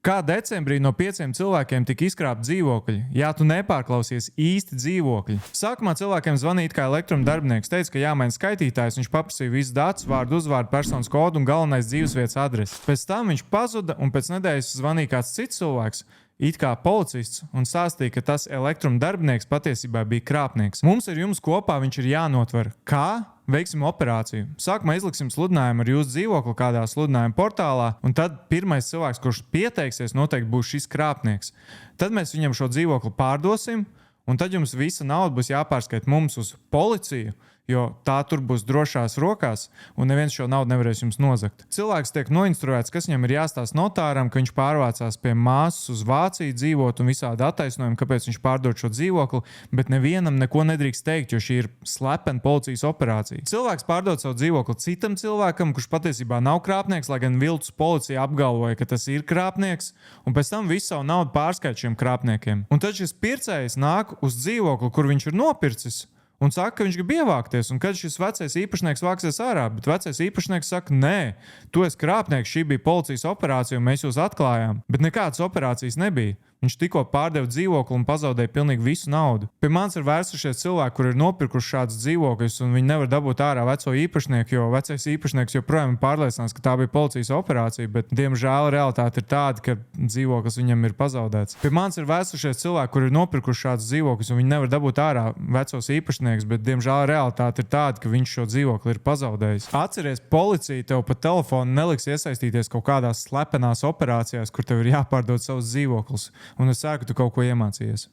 Kā decembrī no 5 cilvēkiem tika izkrāpti dzīvokļi? Jā, tu nepārklausies īsti dzīvokļi. Sākumā cilvēkiem zvanīja kā elektruma darbinieks, teica, ka jāmaina skaitītājs, viņš paprasīja visus datus, vārdu, uzvārdu, personas kodu un galvenais dzīvesvietas adresi. Pēc tam viņš pazuda un pēc nedēļas zvanīja kāds cits cilvēks, it kā policists, un stāstīja, ka tas elektruma darbinieks patiesībā bija krāpnieks. Mums ar jums kopā viņš ir jānotver. Kā? Veiksim operāciju. Sākumā izliksim sludinājumu ar jūsu dzīvokli kādā sludinājuma portālā, un tad pirmais cilvēks, kurš pieteiksies, noteikti būs šis krāpnieks. Tad mēs viņam šo dzīvokli pārdosim, un tad jums visa nauda būs jāpārskaita mums uz policiju, jo tā tur būs drošās rokās, un neviens šo naudu nevarēs jums nozagt. Cilvēks tiek noinstruēts, kas viņam ir jāstāsta notāram, ka viņš pārvācās pie māsas uz Vāciju dzīvot un visādi attaisnojumi, kāpēc viņš pārdod šo dzīvokli, bet nevienam neko nedrīkst teikt, jo šī ir slepena policijas operācija. Cilvēks pārdod savu dzīvokli citam cilvēkam, kurš patiesībā nav krāpnieks, lai gan viltus policija apgalvoja, ka tas ir krāpnieks, un pēc tam visu savu naudu pārskaita šiem krāpniekiem. Un tad šis pircējs nāk uz dzīvokli, kur viņš ir nopircis, un saka, ka viņš grib ievākties, un kad šis vecais īpašnieks vāksies ārā, bet vecais īpašnieks saka, nē, tu esi krāpnieks, šī bija policijas operācija, un mēs jūs atklājām. Bet nekādas operācijas nebija. Viņš tikko pārdeva dzīvokli un pazaudēja pilnīgi visu naudu. Pie manis ir vērsušies cilvēki, kur ir nopirkuši šādus dzīvokļus, un viņi nevar dabūt ārā veco īpašnieku, jo vecais īpašnieks joprojām ir pārliecināts, ka tā bija policijas operācija, bet, diemžēl, realitāte ir tāda, ka dzīvoklis viņam ir pazaudēts. Pie manis ir vērsušies cilvēki, kur ir nopirkuši šādus dzīvokļus, un viņi nevar dabūt ārā vecos īpašniekus, bet, diemžēl, realitāte ir tāda, ka viņš šo dzīvokli ir pazaudējis. Atceries, policija tev pa telefonu neliks iesaistīties kaut kādās slepenās operācijās, kur tev ir jāpārdod savus dzīvokļus. Un es ceru, ka tu kaut ko iemācījies.